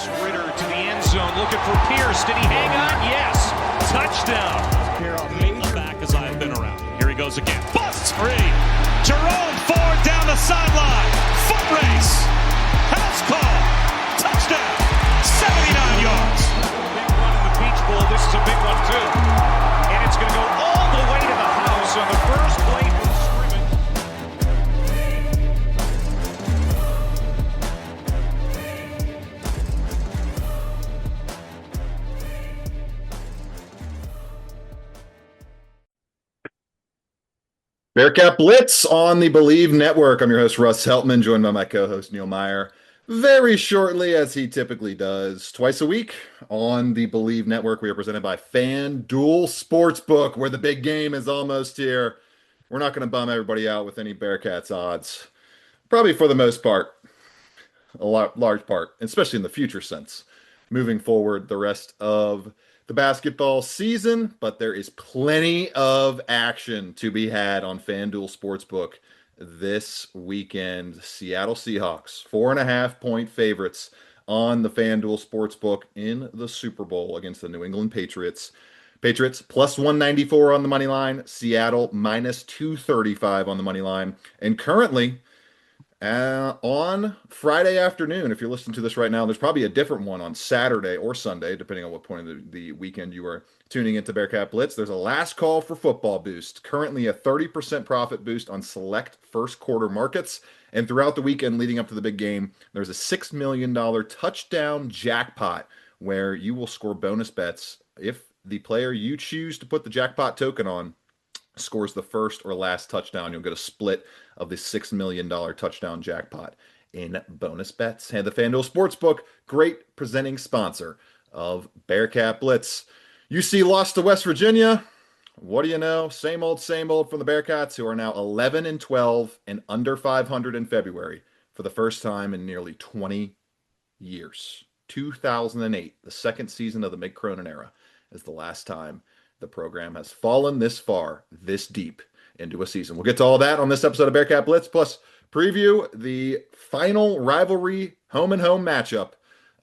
Takes Ritter to the end zone, looking for Pierce. Did he hang on? Yes. Touchdown. Here on the back as I've been around. Here he goes again. Busts free. Jerome Ford down the sideline. Foot race. House call. Touchdown. 79 yards. Big one in the Peach Bowl. This is a big one too. And it's going to go all the way to the house on the first play from scrimmage. Bearcat Blitz on the Believe Network. I'm your host, Russ Heltman, joined by my co-host, Neil Meyer. Very shortly, as he typically does, twice a week on the Believe Network, we are presented by FanDuel Sportsbook, where the big game is almost here. We're not going to bum everybody out with any Bearcats odds. Probably for the most part, large part, especially in the future sense, moving forward the rest of the basketball season, but there is plenty of action to be had on FanDuel Sportsbook this weekend. Seattle Seahawks, 4.5-point favorites on the FanDuel Sportsbook in the Super Bowl against the New England Patriots. Patriots plus 194 on the money line, Seattle minus 235 on the money line, and currently on Friday afternoon, if you're listening to this right now, there's probably a different one on Saturday or Sunday, depending on what point of the weekend you are tuning into Bearcat Blitz. There's a last call for football boost. Currently a 30% profit boost on select first quarter markets. And throughout the weekend leading up to the big game, there's a $6 million touchdown jackpot where you will score bonus bets if the player you choose to put the jackpot token on scores the first or last touchdown. You'll get a split of the $6 million touchdown jackpot in bonus bets. And the FanDuel Sportsbook, great presenting sponsor of Bearcat Blitz. UC lost to West Virginia. What do you know? Same old from the Bearcats, who are now 11-12 and under 500 in February for the first time in nearly 20 years. 2008, the second season of the Mick Cronin era, is the last time the program has fallen this far, this deep into a season. We'll get to all that on this episode of Bearcat Blitz, plus preview the final rivalry home and home matchup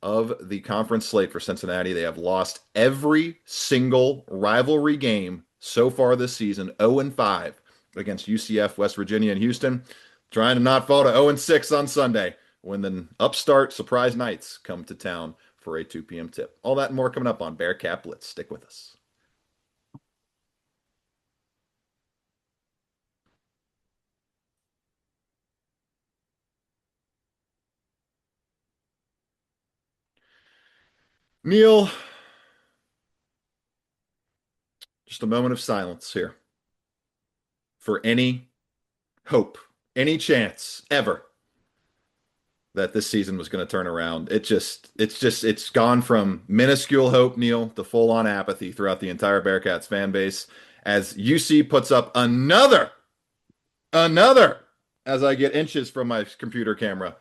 of the conference slate for Cincinnati. They have lost every single rivalry game so far this season, 0-5 against UCF, West Virginia, and Houston, trying to not fall to 0-6 on Sunday when the upstart surprise Knights come to town for a 2 p.m. tip. All that and more coming up on Bearcat Blitz. Stick with us. Neil, just a moment of silence here for any hope, any chance ever that this season was going to turn around. It's gone from minuscule hope, Neil, to full-on apathy throughout the entire Bearcats fan base as UC puts up another, as I get inches from my computer camera,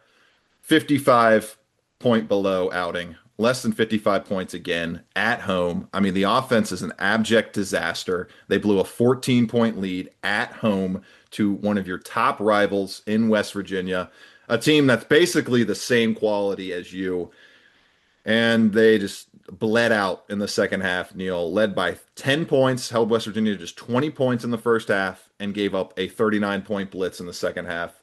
55-point below outing. Less than 55 points again at home. I mean, the offense is an abject disaster. They blew a 14-point lead at home to one of your top rivals in West Virginia, a team that's basically the same quality as you. And they just bled out in the second half, Neil, led by 10 points, held West Virginia to just 20 points in the first half, and gave up a 39-point blitz in the second half.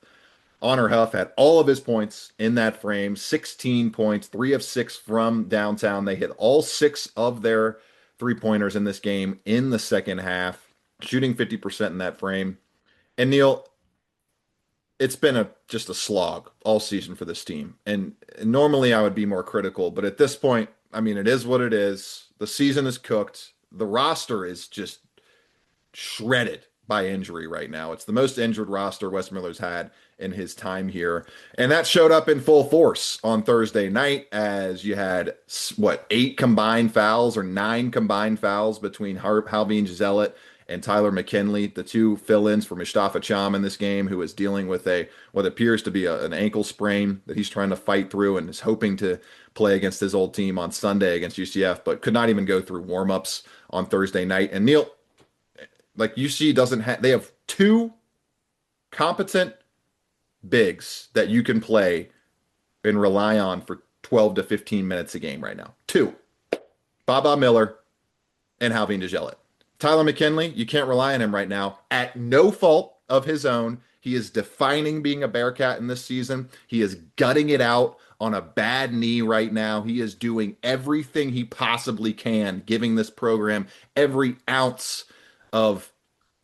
Honor Huff had all of his points in that frame, 16 points, 3 of 6 from downtown. They hit all 6 of their three-pointers in this game in the second half, shooting 50% in that frame. And Neil, it's been just a slog all season for this team. And normally I would be more critical, but at this point, I mean, it is what it is. The season is cooked. The roster is just shredded by injury right now. It's the most injured roster Wes Miller's had in his time here. And that showed up in full force on Thursday night as you had, 8 combined fouls or 9 combined fouls between Halveen Gisellett and Tyler McKinley, the two fill-ins for Mustafa Cham in this game, who is dealing with what appears to be an ankle sprain that he's trying to fight through and is hoping to play against his old team on Sunday against UCF, but could not even go through warm-ups on Thursday night. And Neil, like UC doesn't have, they have 2 competent bigs that you can play and rely on for 12 to 15 minutes a game right now. Two, Baba Miller and Halvin DeJelit. Tyler McKinley, you can't rely on him right now. At no fault of his own, he is defining being a Bearcat in this season. He is gutting it out on a bad knee right now. He is doing everything he possibly can, giving this program every ounce of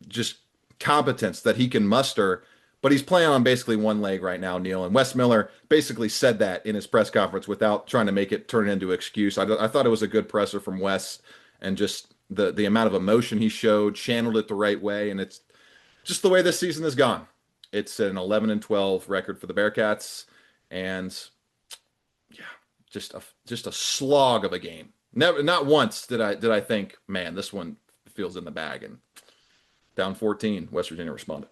just competence that he can muster. But he's playing on basically one leg right now, Neil. And Wes Miller basically said that in his press conference without trying to make it turn into an excuse. I thought it was a good presser from Wes, and just the amount of emotion he showed, channeled it the right way, and it's just the way this season has gone. It's an 11-12 record for the Bearcats, and yeah, just a slog of a game. Never, not once did I think, man, this one feels in the bag. And down 14, West Virginia responded.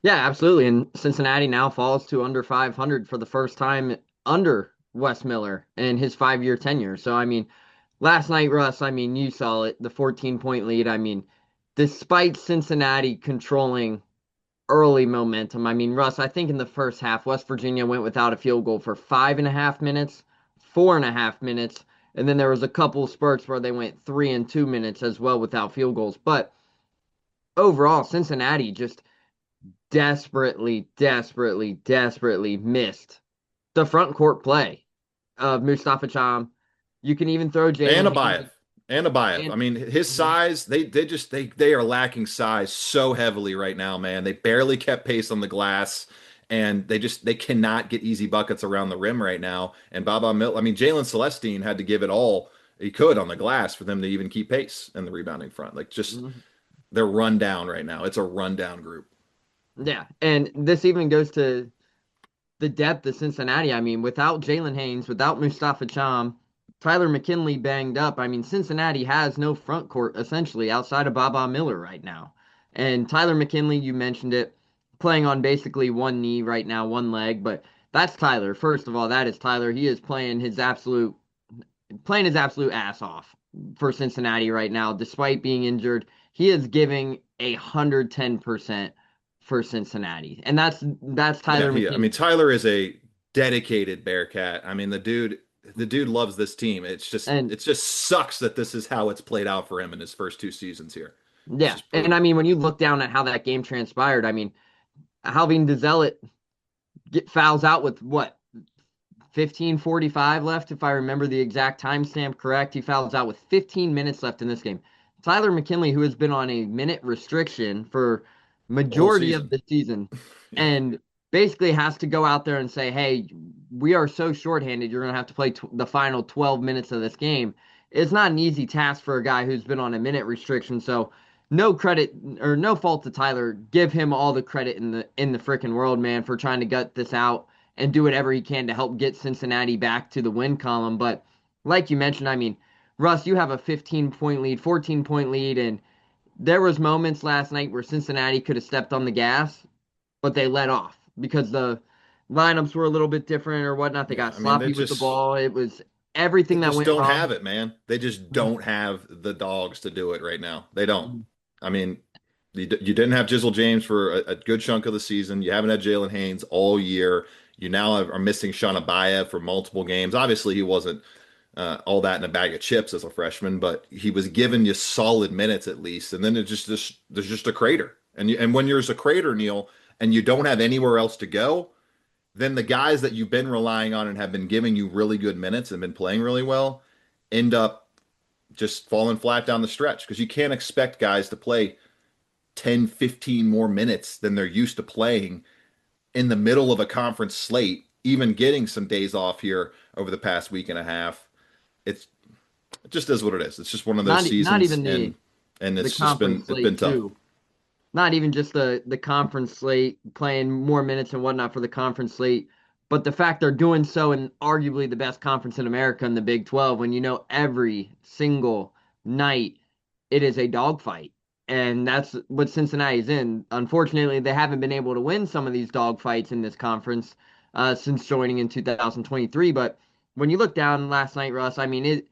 Yeah, absolutely. And Cincinnati now falls to under 500 for the first time under Wes Miller in his 5-year tenure. So, I mean, last night, Russ, I mean, you saw it, the 14-point lead. I mean, despite Cincinnati controlling early momentum, I mean, Russ, I think in the first half, West Virginia went without a field goal for 5.5 minutes, 4.5 minutes, and then there was a couple spurts where they went 3 and 2 minutes as well without field goals. But overall, Cincinnati just desperately missed the front court play of Mustafa Cham. You can even throw Jalen and Abayev. I mean, his size, they are lacking size so heavily right now, man. They barely kept pace on the glass, and they cannot get easy buckets around the rim right now. And Baba Mill, I mean, Jalen Celestine had to give it all he could on the glass for them to even keep pace in the rebounding front. Like, just they're run down right now. It's a rundown group. Yeah, and this even goes to the depth of Cincinnati. I mean, without Jalen Haynes, without Mustafa Cham, Tyler McKinley banged up. I mean, Cincinnati has no front court essentially outside of Baba Miller right now. And Tyler McKinley, you mentioned it, playing on basically one knee right now, one leg, but that's Tyler. First of all, that is Tyler. He is playing his absolute ass off for Cincinnati right now, despite being injured. He is giving 110% for Cincinnati, and that's Tyler McKinley. I mean, Tyler is a dedicated Bearcat. I mean, the dude loves this team. It just sucks that this is how it's played out for him in his first 2 seasons here. Yeah, and I mean, when you look down at how that game transpired, I mean, Halvin DeZelit fouls out with what, 15:45 left, if I remember the exact timestamp correct. He fouls out with 15 minutes left in this game. Tyler McKinley, who has been on a minute restriction for majority of the season, and basically has to go out there and say, hey, we are so shorthanded, you're going to have to play the final 12 minutes of this game. It's not an easy task for a guy who's been on a minute restriction. So no credit or no fault to Tyler. Give him all the credit in the freaking world, man, for trying to gut this out and do whatever he can to help get Cincinnati back to the win column. But like you mentioned, I mean, Russ, you have a 15-point lead, 14-point lead, and there was moments last night where Cincinnati could have stepped on the gas, but they let off because the lineups were a little bit different or whatnot. They got sloppy with the ball. It was everything that went wrong. They just don't have it, man. They just don't have the dogs to do it right now. They don't. I mean, you didn't have Jizzle James for a good chunk of the season. You haven't had Jalen Haynes all year. You now are missing Sean Abayev for multiple games. Obviously, he wasn't all that in a bag of chips as a freshman, but he was giving you solid minutes at least. And then there's just a crater. And when there's a crater, Neil, and you don't have anywhere else to go, then the guys that you've been relying on and have been giving you really good minutes and been playing really well end up just falling flat down the stretch, because you can't expect guys to play 10, 15 more minutes than they're used to playing in the middle of a conference slate, even getting some days off here over the past week and a half. It just is what it is. It's just one of those seasons. Not even and it's just been tough. Too. Not even just the conference slate, playing more minutes and whatnot for the conference slate, but the fact they're doing so in arguably the best conference in America in the Big 12, when you know every single night it is a dogfight. And that's what Cincinnati's in. Unfortunately, they haven't been able to win some of these dogfights in this conference since joining in 2023. But when you look down last night, Russ, I mean,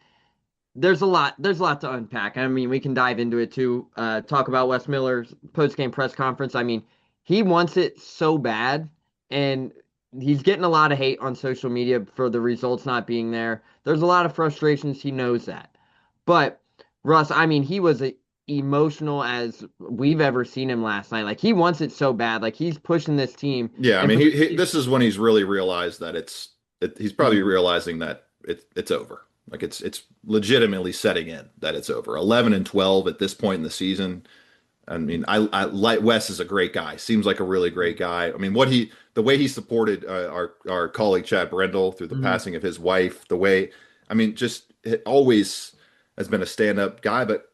there's a lot to unpack. I mean, we can dive into it too. Talk about Wes Miller's post-game press conference. I mean, he wants it so bad, and he's getting a lot of hate on social media for the results not being there. There's a lot of frustrations. He knows that. But Russ, I mean, he was emotional as we've ever seen him last night. Like he wants it so bad. Like he's pushing this team. Yeah, I And mean, for he this is when he's really realized that he's probably Mhm. realizing that it's over. Like it's legitimately setting in that it's over. 11 and 12 at this point in the season. I mean, I like Wes is a great guy. Seems like a really great guy. I mean, the way he supported our colleague Chad Brendel through the Mhm. passing of his wife, the way, I mean, just it always has been a stand-up guy. But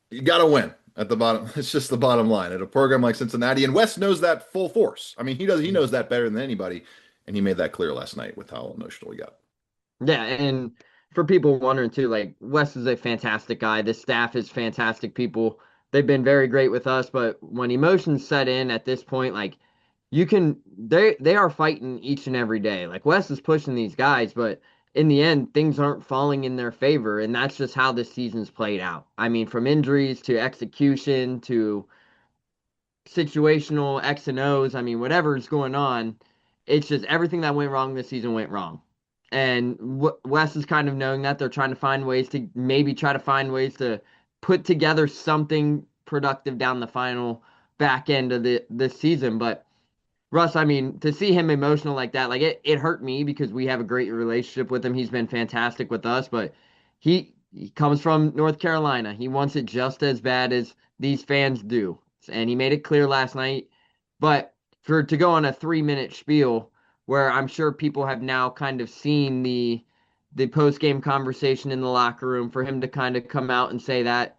you got to win at the bottom. It's just the bottom line at a program like Cincinnati, and Wes knows that full force. I mean, he knows that better than anybody, and he made that clear last night with how emotional he got. Yeah, and for people wondering too, like Wes is a fantastic guy. The staff is fantastic people. They've been very great with us, but when emotions set in at this point, like they are fighting each and every day. Like Wes is pushing these guys, but in the end, things aren't falling in their favor, and that's just how this season's played out. I mean, from injuries to execution to situational X and O's. I mean, whatever's going on, it's just everything that went wrong this season went wrong. And Wes is kind of knowing that they're trying to find ways to maybe try to find ways to put together something productive down the final back end of this season. But Russ, I mean, to see him emotional like that, like it hurt me because we have a great relationship with him. He's been fantastic with us, but he comes from North Carolina. He wants it just as bad as these fans do. And he made it clear last night. But for to go on a 3 minute spiel where I'm sure people have now kind of seen the post game conversation in the locker room, for him to kind of come out and say that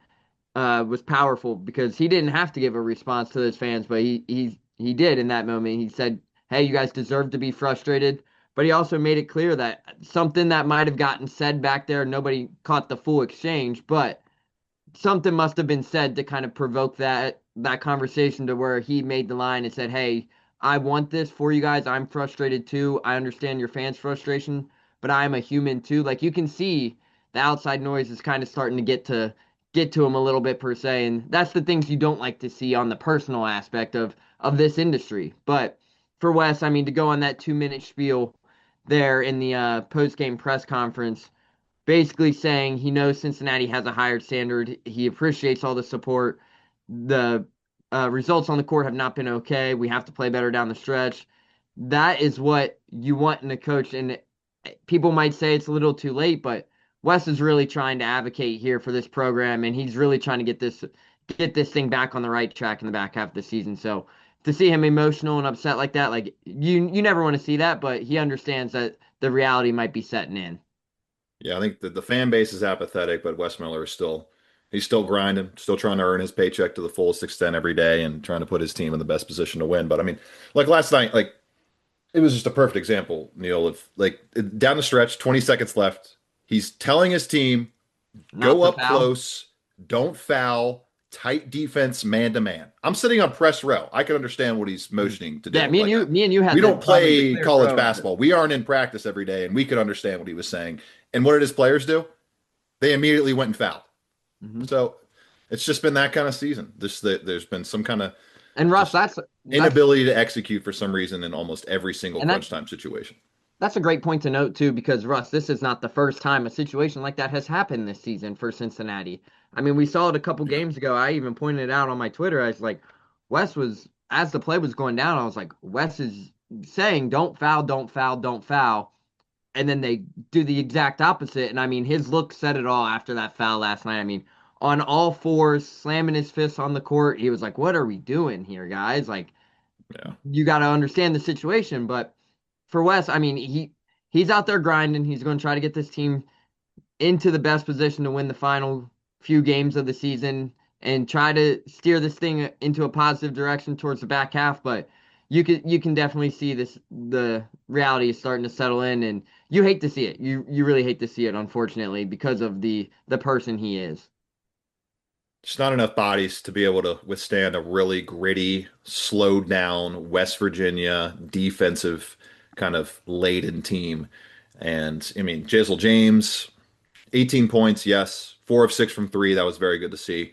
was powerful because he didn't have to give a response to those fans, but he did in that moment. He said, "Hey, you guys deserve to be frustrated," but he also made it clear that something that might have gotten said back there, nobody caught the full exchange, but something must have been said to kind of provoke that conversation to where he made the line and said, "Hey, I want this for you guys. I'm frustrated too. I understand your fans' frustration, but I'm a human too." Like you can see the outside noise is kind of starting to get to him a little bit per se, and that's the things you don't like to see on the personal aspect of this industry. But for Wes, I mean, to go on that 2 minute spiel there in the post game press conference basically saying he knows Cincinnati has a higher standard. He appreciates all the support. The results on the court have not been okay. We have to play better down the stretch. That is what you want in a coach. And people might say it's a little too late, but Wes is really trying to advocate here for this program, and he's really trying to get this thing back on the right track in the back half of the season. So to see him emotional and upset like that, like you never want to see that, but he understands that the reality might be setting in. Yeah, I think the fan base is apathetic, but Wes Miller is he's still grinding, still trying to earn his paycheck to the fullest extent every day and trying to put his team in the best position to win. But I mean, like last night, like it was just a perfect example, Neil, of like down the stretch, 20 seconds left. He's telling his team, Not go the up foul. close, don't foul, tight defense, man to man. I'm sitting on press row. I can understand what he's motioning to Yeah, do. Like me and you we had don't probably the play clearest college row of it. basketball. We aren't in practice every day, and we could understand what he was saying. And what did his players do? They immediately went and fouled. Hmm. So it's just been that kind of season. There's been some kind of And Russ, just that's inability to execute for some reason in almost every single and that crunch time situation. that's a great point to note too, because Russ, this is not the first time a situation like that has happened this season for Cincinnati. I mean, we saw it a couple Yeah. games ago. I even pointed it out on my Twitter. I was like, Wes was as the play was going down, I was like, Wes is saying, "Don't foul, don't foul, don't foul." And then they do the exact opposite. And I mean, his look said it all after that foul last night. I mean, on all fours, slamming his fists on the court, he was like, "What are we doing here, guys? Like, Yeah. you got to understand the situation." But for Wes, I mean, he's out there grinding. He's going to try to get this team into the best position to win the final few games of the season and try to steer this thing into a positive direction towards the back half. But you can definitely see the reality is starting to settle in, and you hate to see it. You really hate to see it, unfortunately, because of the person he is. Just not enough bodies to be able to withstand a really gritty, slowed down West Virginia defensive kind of laden team. And I mean, Jizzle James, 18 points, yes. 4 of 6 from three. That was very good to see.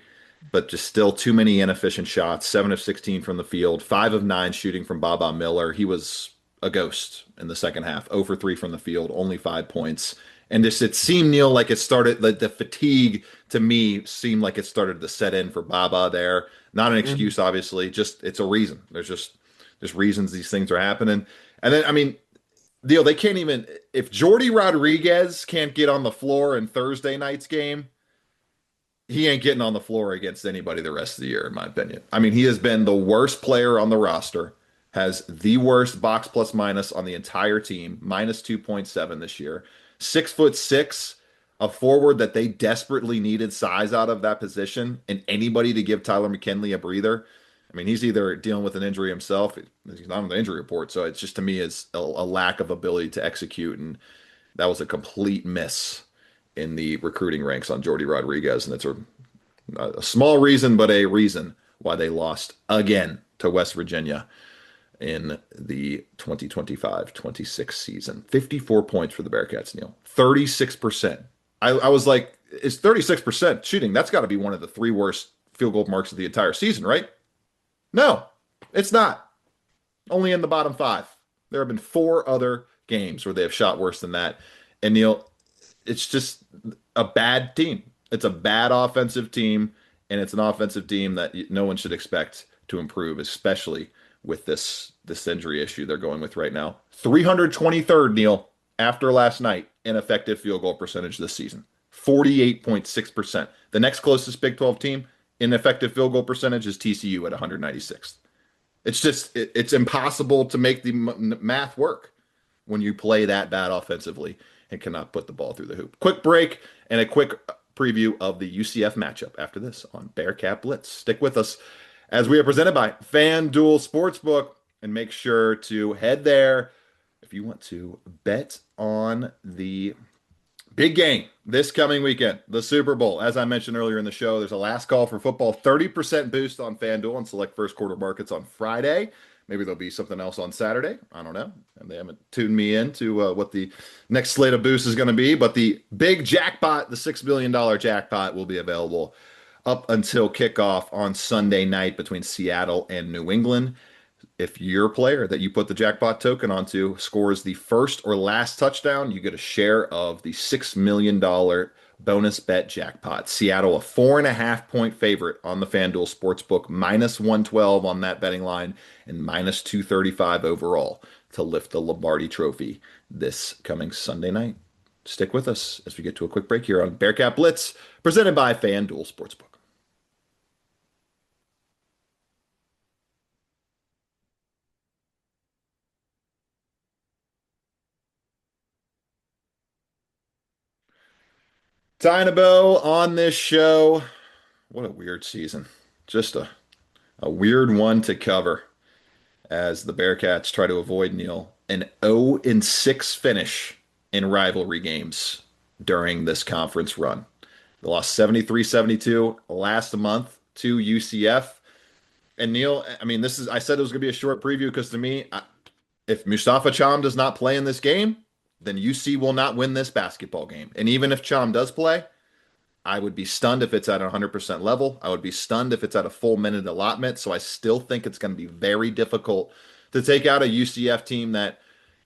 But just still too many inefficient shots. 7 of 16 from the field. 5 of 9 shooting from Baba Miller. He was a ghost in the second half. 0 for 3 from the field, only 5 points. And just it seemed, Neil, like it started, like the fatigue to me seemed like it started to set in for Baba there. Not an Mhm. excuse, obviously, just it's a reason. There's reasons these things are happening. And then, I mean, Neil, they can't even, if Jordy Rodriguez can't get on the floor in Thursday night's game, he ain't getting on the floor against anybody the rest of the year, in my opinion. I mean, he has been the worst player on the roster, has the worst box plus minus on the entire team, minus 2.7 this year. 6'6", a forward that they desperately needed size out of that position, and anybody to give Tyler McKinley a breather. I mean, he's either dealing with an injury himself, he's not on the injury report, so it's just to me is a lack of ability to execute, and that was a complete miss in the recruiting ranks on Jordy Rodriguez, and it's a small reason, but a reason why they lost again to West Virginia in the 2025-26 season. 54 points for the Bearcats, Neil. 36%. I was like, is 36% shooting? That's got to be one of the three worst field goal marks of the entire season, right? No, it's not. Only in the bottom five. There have been four other games where they have shot worse than that. And Neil, it's just a bad team. It's a bad offensive team, and it's an offensive team that no one should expect to improve, especially with this injury issue they're going with right now. 323rd, Neil, after last night in effective field goal percentage this season. 48.6%. The next closest Big 12 team in effective field goal percentage is TCU at 196th. It's just it's impossible to make the math work when you play that bad offensively and cannot put the ball through the hoop. Quick break and a quick preview of the UCF matchup after this on Bearcat Blitz. Stick with us as we are presented by FanDuel Sportsbook, and make sure to head there if you want to bet on the big game this coming weekend, the Super Bowl. As I mentioned earlier in the show, there's a last call for football, 30% boost on FanDuel and select first quarter markets on Friday. Maybe there'll be something else on Saturday. I don't know. And they haven't tuned me in to what the next slate of boosts is going to be. But the big jackpot, the $6 billion jackpot, will be available up until kickoff on Sunday night between Seattle and New England. If your player that you put the jackpot token onto scores the first or last touchdown, you get a share of the $6 million bonus bet jackpot. Seattle, a 4.5-point favorite on the FanDuel Sportsbook, minus 112 on that betting line, and minus 235 overall to lift the Lombardi Trophy this coming Sunday night. Stick with us as we get to a quick break here on Bearcat Blitz, presented by FanDuel Sportsbook. Tying a bow on this show. What a weird season. Just a weird one to cover as the Bearcats try to avoid, Neil, an 0-6 finish in rivalry games during this conference run. They lost 73-72 last month to UCF. And Neil, I mean, I said it was going to be a short preview because to me, if Mustafa Cham does not play in this game, then UC will not win this basketball game. And even if Cham does play, I would be stunned if it's at a 100% level. I would be stunned if it's at a full minute allotment. So I still think it's going to be very difficult to take out a UCF team that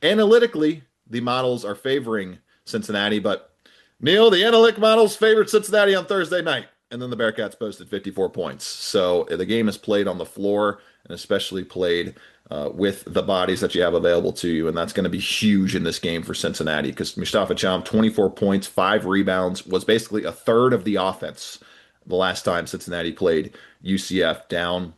analytically the models are favoring Cincinnati. But Neil, the analytic models favored Cincinnati on Thursday night. And then the Bearcats posted 54 points. So the game is played on the floor and especially played with the bodies that you have available to you. And that's going to be huge in this game for Cincinnati because Mustafa Cham, 24 points, 5 rebounds, was basically a third of the offense the last time Cincinnati played UCF down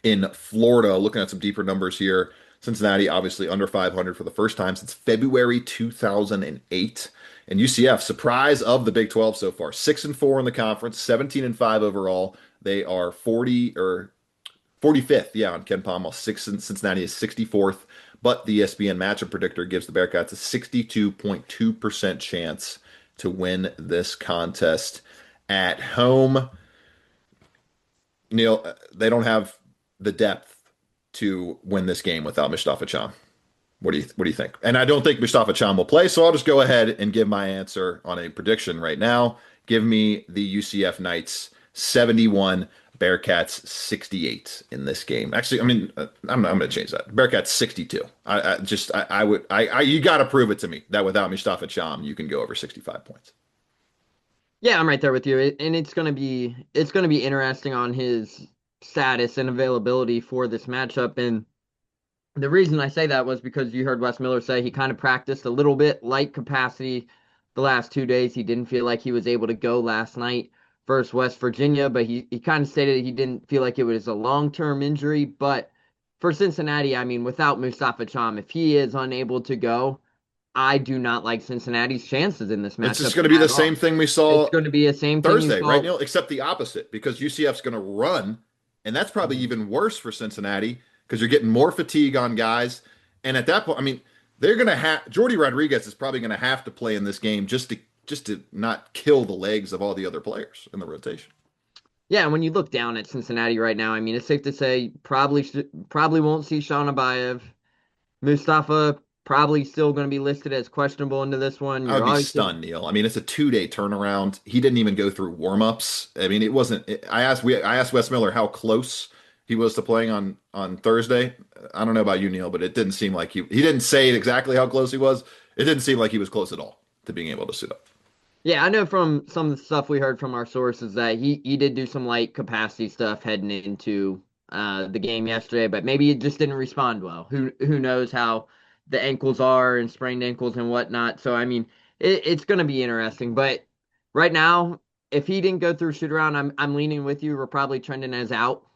in Florida. Looking at some deeper numbers here, Cincinnati obviously under 500 for the first time since February 2008. And UCF, surprise of the Big 12 so far, 6-4 in the conference, 17-5 overall. They are 45th, yeah, on Ken Palm. Cincinnati is 64th, but the ESPN matchup predictor gives the Bearcats a 62.2% chance to win this contest at home. Neil, they don't have the depth to win this game without Mustafa Cham. What do you think? And I don't think Mustafa Cham will play, so I'll just go ahead and give my answer on a prediction right now. Give me the UCF Knights 71 Bearcats 68 in this game. Actually, I mean, I'm going to change that. Bearcats 62. You got to prove it to me that without Mustafa Cham, you can go over 65 points. Yeah, I'm right there with you. And it's gonna be interesting on his status and availability for this matchup. And the reason I say that was because you heard Wes Miller say he kind of practiced a little bit light capacity the last 2 days. He didn't feel like he was able to go last night versus West Virginia, but he kind of stated he didn't feel like it was a long-term injury. But for Cincinnati, I mean, without Mustafa Cham, if he is unable to go, I do not like Cincinnati's chances in this matchup. It's just going to be the same thing we saw. It's going to be the same thing Thursday, right, Neil? Except the opposite, because UCF's going to run, and that's probably even worse for Cincinnati because you're getting more fatigue on guys. And at that point, I mean, they're going to have Jordy Rodriguez is probably going to have to play in this game just to not kill the legs of all the other players in the rotation. Yeah, and when you look down at Cincinnati right now, I mean, it's safe to say probably won't see Sean Abayev. Mustafa probably still going to be listed as questionable into this one. I would be stunned, Neil. I mean, it's a 2-day turnaround. He didn't even go through warmups. I mean, it wasn't. I asked Wes Miller how close he was to playing on Thursday. I don't know about you, Neil, but it didn't seem like he didn't say exactly how close he was. It didn't seem like he was close at all to being able to suit up. Yeah, I know from some of the stuff we heard from our sources that he did do some light capacity stuff heading into the game yesterday, but maybe it just didn't respond well. Who knows how the ankles are and sprained ankles and whatnot. So I mean, it's going to be interesting. But right now, if he didn't go through shoot around, I'm leaning with you. We're probably trending as out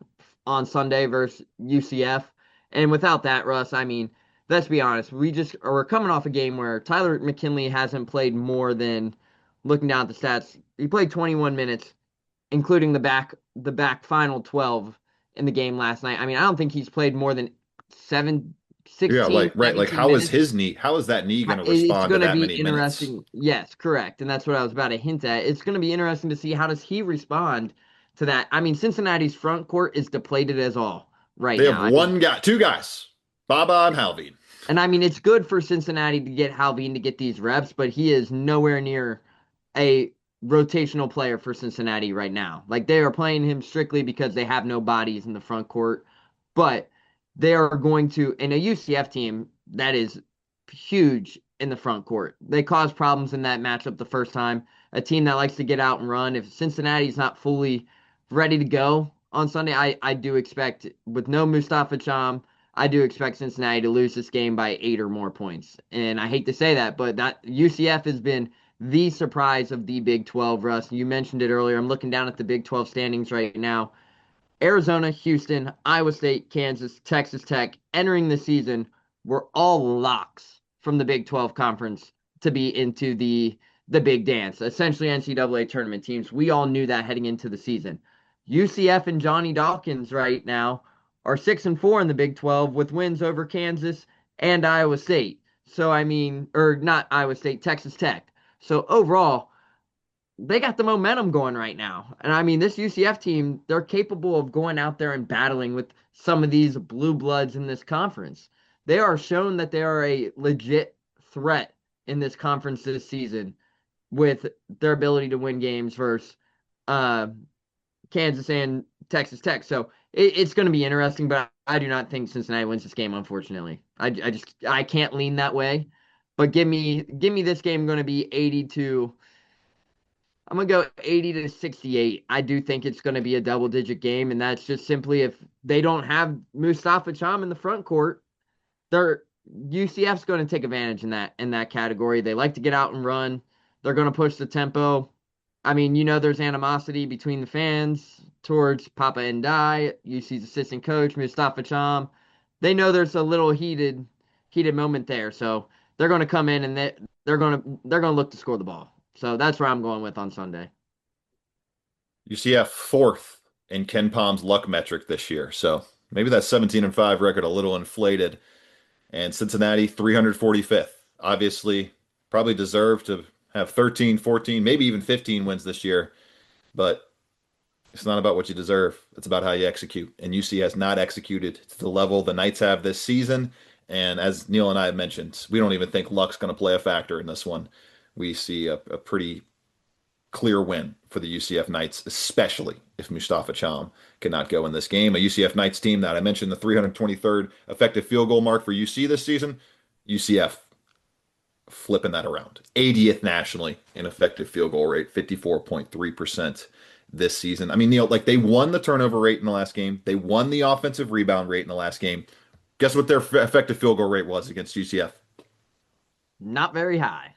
on Sunday versus UCF. And without that, Russ, I mean, let's be honest. We're coming off a game where Tyler McKinley hasn't played more than, looking down at the stats, he played 21 minutes, including the back final 12 in the game last night. I mean, I don't think he's played more than 16. Yeah, like how minutes. is his knee? How is that knee going to respond to that many minutes? Yes, correct, and that's what I was about to hint at. It's going to be interesting to see how does he respond to that. I mean, Cincinnati's front court is depleted as all right now. They have two guys, Baba and Halveen. And I mean, it's good for Cincinnati to get Halveen to get these reps, but he is nowhere near a rotational player for Cincinnati right now. Like, they are playing him strictly because they have no bodies in the front court, but they are going to, in a UCF team that is huge in the front court. They caused problems in that matchup the first time. A team that likes to get out and run. If Cincinnati's not fully ready to go on Sunday, I do expect, with no Mustafa Cham, I do expect Cincinnati to lose this game by 8 or more points. And I hate to say that, but that UCF has been the surprise of the Big 12, Russ. You mentioned it earlier. I'm looking down at the Big 12 standings right now. Arizona, Houston, Iowa State, Kansas, Texas Tech, entering the season, were all locks from the Big 12 conference to be into the big dance, essentially NCAA tournament teams. We all knew that heading into the season. UCF and Johnny Dawkins right now are 6-4 in the Big 12 with wins over Kansas and Iowa State. So, I mean, or not Iowa State, Texas Tech. So overall, they got the momentum going right now. And I mean, this UCF team, they're capable of going out there and battling with some of these blue bloods in this conference. They are shown that they are a legit threat in this conference this season with their ability to win games versus Kansas and Texas Tech. So it's going to be interesting, but I do not think Cincinnati wins this game, unfortunately. I can't lean that way. But give me this game going to be 82. I'm going to go 80 to 68. I do think it's going to be a double-digit game, and that's just simply if they don't have Mustafa Cham in the front court, UCF's going to take advantage in that category. They like to get out and run. They're going to push the tempo. I mean, there's animosity between the fans towards Papa Ndai, UC's assistant coach, Mustafa Cham. They know there's a little heated moment there, so they're going to come in and they're going to look to score the ball. So that's where I'm going with on Sunday. UCF fourth in Ken Palm's luck metric this year, so maybe that 17-5 record a little inflated. And Cincinnati 345th. Obviously, probably deserved to have 13, 14, maybe even 15 wins this year, but it's not about what you deserve. It's about how you execute. And UC has not executed to the level the Knights have this season. And as Neil and I have mentioned, we don't even think luck's going to play a factor in this one. We see a pretty clear win for the UCF Knights, especially if Mustafa Cham cannot go in this game. A UCF Knights team that I mentioned the 323rd effective field goal mark for UC this season. UCF flipping that around. 80th nationally in effective field goal rate, 54.3% this season. I mean, Neil, like they won the turnover rate in the last game. They won the offensive rebound rate in the last game. Guess what their effective field goal rate was against UCF? Not very high.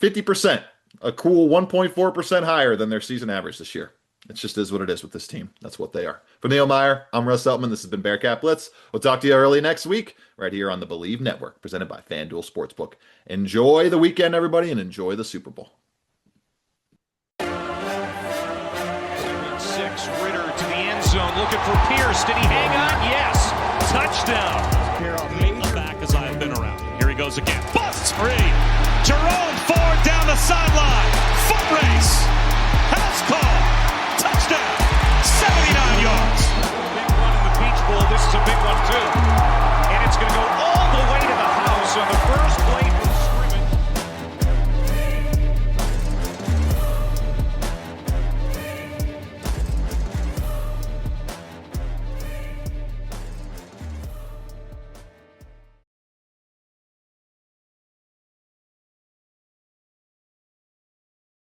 50%. A cool 1.4% higher than their season average this year. It just is what it is with this team. That's what they are. For Neil Meyer, I'm Russ Heltman. This has been Bearcat Blitz. We'll talk to you early next week right here on the Believe Network, presented by FanDuel Sportsbook. Enjoy the weekend, everybody, and enjoy the Super Bowl. 6, Ritter to the end zone, looking for Pierce. Did he hang on? Yes. Touchdown. Back as I've been around. Here he goes again. Busts free. Jerome Ford down the sideline. Foot race. House call. Touchdown. 79 yards. Big one in the Peach Bowl. This is a big one, too. And it's going to go all the way to the house on the first